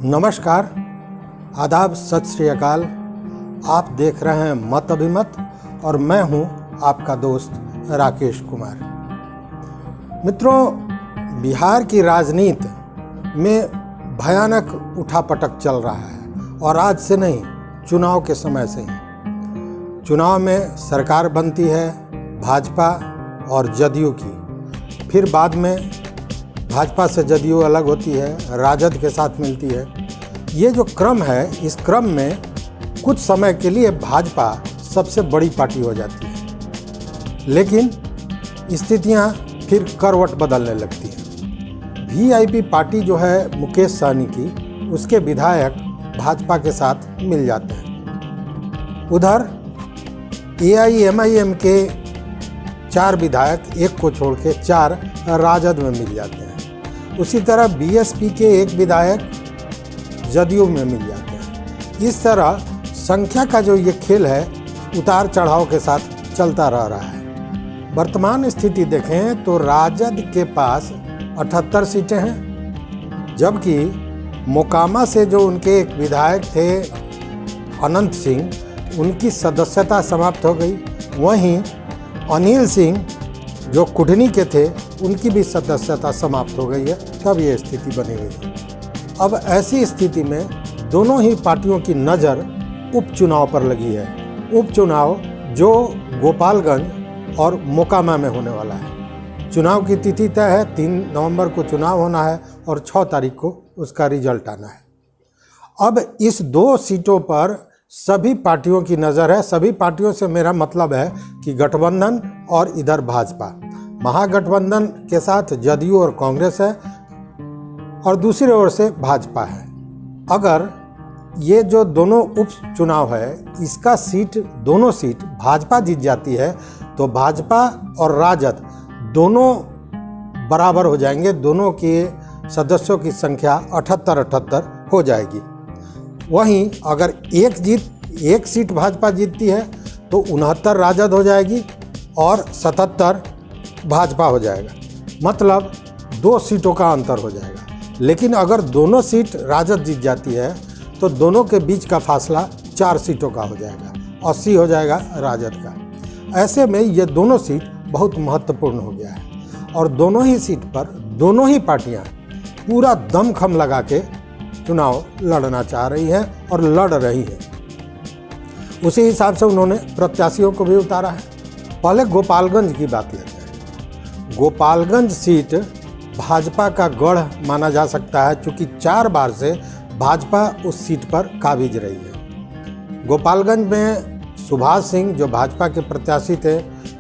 नमस्कार, आदाब, सत श्री अकाल। आप देख रहे हैं मत अभिमत और मैं हूं आपका दोस्त राकेश कुमार। मित्रों, बिहार की राजनीति में भयानक उठापटक चल रहा है और आज से नहीं, चुनाव के समय से ही। चुनाव में सरकार बनती है भाजपा और जदयू की, फिर बाद में भाजपा से जदयू अलग होती है, राजद के साथ मिलती है। ये जो क्रम है, इस क्रम में कुछ समय के लिए भाजपा सबसे बड़ी पार्टी हो जाती है, लेकिन स्थितियां फिर करवट बदलने लगती हैं। वीआईपी पार्टी जो है मुकेश सहनी की, उसके विधायक भाजपा के साथ मिल जाते हैं। उधर एआईएमआईएम के 4 विधायक, एक को छोड़ के 4 राजद में मिल जाते हैं। उसी तरह बीएसपी के 1 विधायक जदयू में मिल जाते हैं। इस तरह संख्या का जो ये खेल है, उतार चढ़ाव के साथ चलता रह रहा है। वर्तमान स्थिति देखें तो राजद के पास 78 सीटें हैं, जबकि मोकामा से जो उनके एक विधायक थे अनंत सिंह, उनकी सदस्यता समाप्त हो गई। वहीं अनिल सिंह जो कुढ़नी के थे, उनकी भी सदस्यता समाप्त हो गई है। तब ये स्थिति बनी हुई है। अब ऐसी स्थिति में दोनों ही पार्टियों की नज़र उपचुनाव पर लगी है। उपचुनाव जो गोपालगंज और मोकामा में होने वाला है। चुनाव की तिथि तय है, 3 नवंबर को चुनाव होना है और 6 तारीख को उसका रिजल्ट आना है। अब इस 2 सीटों पर सभी पार्टियों की नज़र है। सभी पार्टियों से मेरा मतलब है कि गठबंधन और इधर भाजपा। महागठबंधन के साथ जदयू और कांग्रेस है और दूसरी ओर से भाजपा है। अगर ये जो दोनों उपचुनाव है, इसका दोनों सीट भाजपा जीत जाती है तो भाजपा और राजद दोनों बराबर हो जाएंगे। दोनों के सदस्यों की संख्या 78 हो जाएगी। वहीं अगर एक सीट भाजपा जीतती है तो 69 राजद हो जाएगी और 77 भाजपा हो जाएगा। मतलब 2 सीटों का अंतर हो जाएगा। लेकिन अगर दोनों सीट राजद जीत जाती है तो दोनों के बीच का फासला 4 सीटों का हो जाएगा, 80 हो जाएगा राजद का। ऐसे में ये दोनों सीट बहुत महत्वपूर्ण हो गया है और दोनों ही सीट पर दोनों ही पार्टियां पूरा दमखम लगा के चुनाव लड़ना चाह रही हैं और लड़ रही हैं। उसी हिसाब से उन्होंने प्रत्याशियों को भी उतारा है। पहले गोपालगंज की बात लेते हैं। गोपालगंज सीट भाजपा का गढ़ माना जा सकता है, क्योंकि 4 बार से भाजपा उस सीट पर काबिज रही है। गोपालगंज में सुभाष सिंह जो भाजपा के प्रत्याशी थे,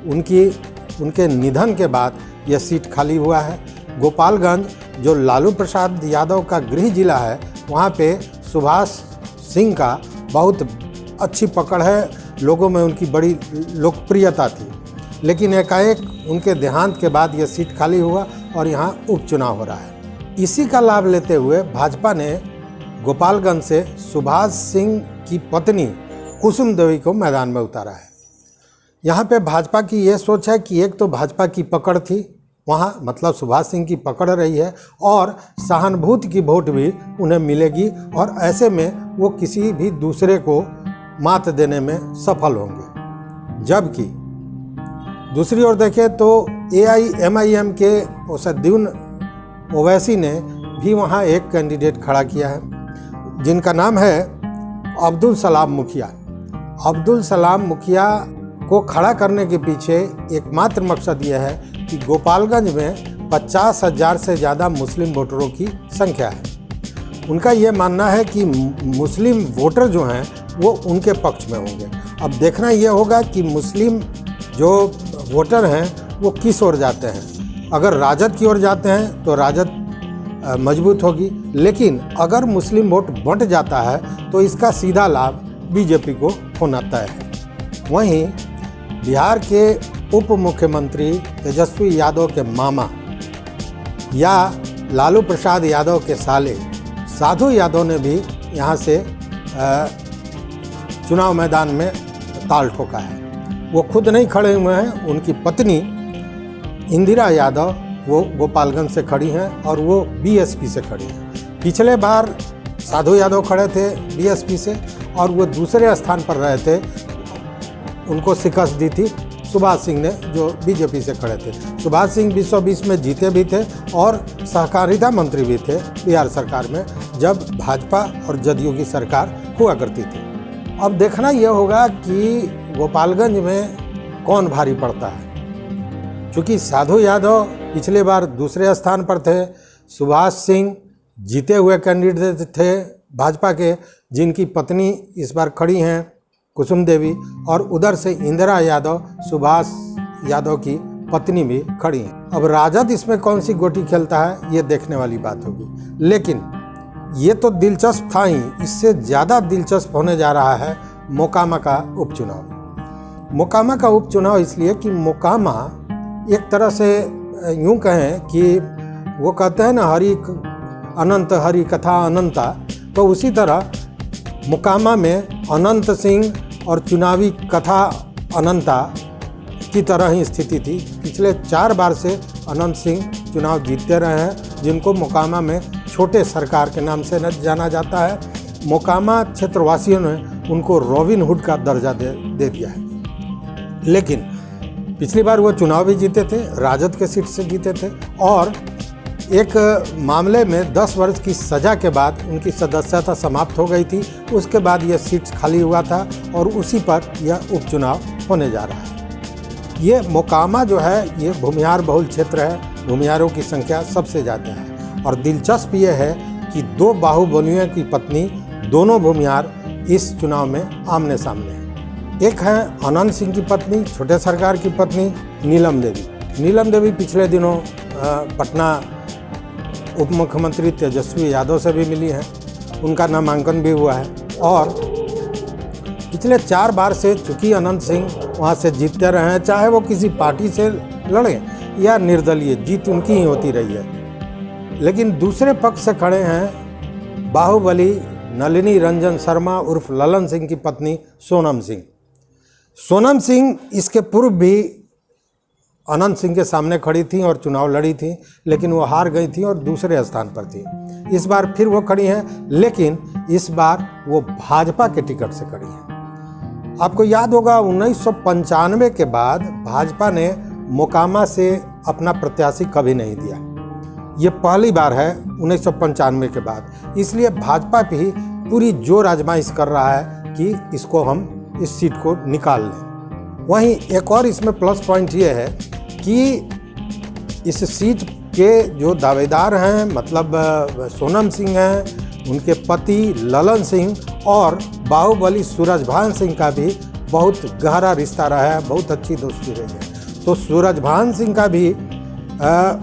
उनके निधन के बाद यह सीट खाली हुआ है। गोपालगंज जो लालू प्रसाद यादव का गृह जिला है, वहाँ पे सुभाष सिंह का बहुत अच्छी पकड़ है, लोगों में उनकी बड़ी लोकप्रियता थी। लेकिन एकाएक उनके देहांत के बाद यह सीट खाली हुआ और यहाँ उपचुनाव हो रहा है। इसी का लाभ लेते हुए भाजपा ने गोपालगंज से सुभाष सिंह की पत्नी कुसुम देवी को मैदान में उतारा है। यहाँ पे भाजपा की ये सोच है कि एक तो भाजपा की पकड़ थी वहाँ, मतलब सुभाष सिंह की पकड़ रही है, और सहानुभूति की वोट भी उन्हें मिलेगी और ऐसे में वो किसी भी दूसरे को मात देने में सफल होंगे। जबकि दूसरी ओर देखें तो एआईएमआईएम के असदुद्दीन ओवैसी ने भी वहाँ एक कैंडिडेट खड़ा किया है, जिनका नाम है अब्दुल सलाम मुखिया। अब्दुल सलाम मुखिया को खड़ा करने के पीछे एकमात्र मकसद यह है कि गोपालगंज में 50,000 से ज़्यादा मुस्लिम वोटरों की संख्या है। उनका ये मानना है कि मुस्लिम वोटर जो हैं वो उनके पक्ष में होंगे। अब देखना ये होगा कि मुस्लिम जो वोटर हैं वो किस ओर जाते हैं। अगर राजद की ओर जाते हैं तो राजद मजबूत होगी, लेकिन अगर मुस्लिम वोट बंट जाता है तो इसका सीधा लाभ बीजेपी को होना तय है। वहीं बिहार के उप मुख्यमंत्री तेजस्वी यादव के मामा या लालू प्रसाद यादव के साले साधु यादव ने भी यहाँ से चुनाव मैदान में ताल ठोका है। वो खुद नहीं खड़े हुए हैं, उनकी पत्नी इंदिरा यादव वो गोपालगंज से खड़ी हैं और वो बीएसपी से खड़ी हैं। पिछले बार साधु यादव खड़े थे बीएसपी से और वो दूसरे स्थान पर रहे थे, उनको शिकस्त दी थी सुभाष सिंह ने जो बीजेपी से खड़े थे। सुभाष सिंह 2020 में जीते भी थे और सहकारिता मंत्री भी थे बिहार सरकार में, जब भाजपा और जदयू की सरकार हुआ करती थी। अब देखना यह होगा कि गोपालगंज में कौन भारी पड़ता है। चूँकि साधु यादव पिछले बार दूसरे स्थान पर थे, सुभाष सिंह जीते हुए कैंडिडेट थे भाजपा के, जिनकी पत्नी इस बार खड़ी हैं कुसुम देवी, और उधर से इंदिरा यादव सुभाष यादव की पत्नी भी खड़ी हैं। अब राजद इसमें कौन सी गोटी खेलता है ये देखने वाली बात होगी। लेकिन ये तो दिलचस्प था ही, इससे ज़्यादा दिलचस्प होने जा रहा है मोकामा का उपचुनाव। मोकामा का उपचुनाव इसलिए कि मोकामा एक तरह से यूँ कहें कि वो कहते हैं ना हरि अनंत हरि कथा अनंता, तो उसी तरह मोकामा में अनंत सिंह और चुनावी कथा अनंता की तरह ही स्थिति थी। पिछले 4 बार से अनंत सिंह चुनाव जीतते रहे हैं, जिनको मोकामा में छोटे सरकार के नाम से जाना जाता है। मोकामा क्षेत्रवासियों ने उनको रॉबिन हुड का दर्जा दे दिया है। लेकिन पिछली बार वो चुनाव भी जीते थे, राजद के सीट से जीते थे, और एक मामले में 10 वर्ष की सज़ा के बाद उनकी सदस्यता समाप्त हो गई थी। उसके बाद यह सीट खाली हुआ था और उसी पर यह उपचुनाव होने जा रहा है। ये मोकामा जो है ये भूमिहार बहुल क्षेत्र है, भूमिहारों की संख्या सबसे ज़्यादा है। और दिलचस्प ये है कि 2 बाहुबलियों की पत्नी, दोनों भूमिहार इस चुनाव में आमने सामने हैं। एक है अनंत सिंह की पत्नी, छोटे सरकार की पत्नी नीलम देवी। नीलम देवी पिछले दिनों पटना उप मुख्यमंत्री तेजस्वी यादव से भी मिली हैं, उनका नामांकन भी हुआ है। और पिछले 4 बार से चूँकि अनंत सिंह वहाँ से जीतते रहे हैं, चाहे वो किसी पार्टी से लड़ें या निर्दलीय, जीत उनकी ही होती रही है। लेकिन दूसरे पक्ष से खड़े हैं बाहुबली नलिनी रंजन शर्मा उर्फ ललन सिंह की पत्नी सोनम सिंह। सोनम सिंह इसके पूर्व भी अनंत सिंह के सामने खड़ी थी और चुनाव लड़ी थी, लेकिन वो हार गई थी और दूसरे स्थान पर थी। इस बार फिर वो खड़ी हैं, लेकिन इस बार वो भाजपा के टिकट से खड़ी हैं। आपको याद होगा 1995 के बाद भाजपा ने मोकामा से अपना प्रत्याशी कभी नहीं दिया। ये पहली बार है 1995 के बाद, इसलिए भाजपा भी पूरी जोर आजमाइश कर रहा है कि इसको हम इस सीट को निकाल लें। वहीं एक और इसमें प्लस पॉइंट ये है कि इस सीट के जो दावेदार हैं, मतलब सोनम सिंह हैं, उनके पति ललन सिंह और बाहुबली सूरजभान सिंह का भी बहुत गहरा रिश्ता रहा है, बहुत अच्छी दोस्ती रही है। तो सूरजभान सिंह का भी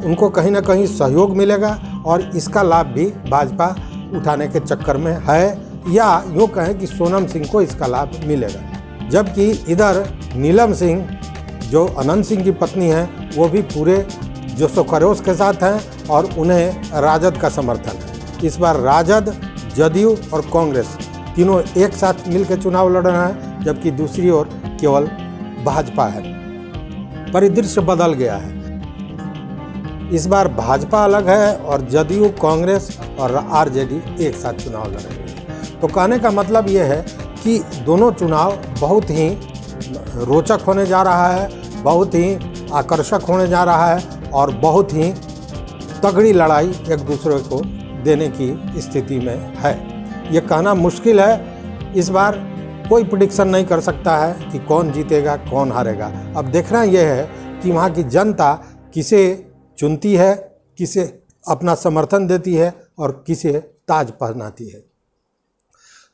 उनको कहीं ना कहीं सहयोग मिलेगा और इसका लाभ भी भाजपा उठाने के चक्कर में है, या यूँ कहें कि सोनम सिंह को इसका लाभ मिलेगा। जबकि इधर नीलम सिंह जो अनंत सिंह की पत्नी हैं, वो भी पूरे जोशो खरोश के साथ हैं और उन्हें राजद का समर्थन है। इस बार राजद, जदयू और कांग्रेस तीनों एक साथ मिलकर चुनाव लड़ रहे हैं, जबकि दूसरी ओर केवल भाजपा है। परिदृश्य बदल गया है। इस बार भाजपा अलग है और जदयू, कांग्रेस और आरजेडी एक साथ चुनाव लड़ रहे हैं। तो कहने का मतलब ये है कि दोनों चुनाव बहुत ही रोचक होने जा रहा है, बहुत ही आकर्षक होने जा रहा है और बहुत ही तगड़ी लड़ाई एक दूसरे को देने की स्थिति में है। ये कहना मुश्किल है, इस बार कोई प्रेडिक्शन नहीं कर सकता है कि कौन जीतेगा कौन हारेगा। अब देखना यह है कि वहाँ की जनता किसे चुनती है, किसे अपना समर्थन देती है और किसे ताज पहनाती है।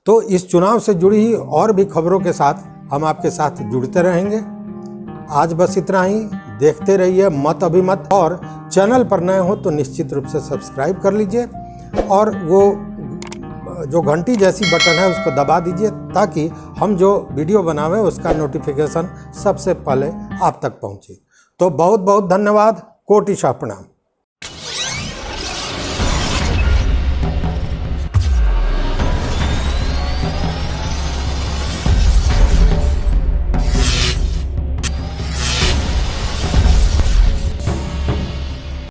तो इस चुनाव से जुड़ी और भी खबरों के साथ हम आपके साथ जुड़ते रहेंगे। आज बस इतना ही। देखते रहिए मत अभिमत, और चैनल पर नए हो तो निश्चित रूप से सब्सक्राइब कर लीजिए और वो जो घंटी जैसी बटन है उसको दबा दीजिए, ताकि हम जो वीडियो बनावें उसका नोटिफिकेशन सबसे पहले आप तक पहुंचे। तो बहुत बहुत धन्यवाद। कोटि शाह प्रणाम।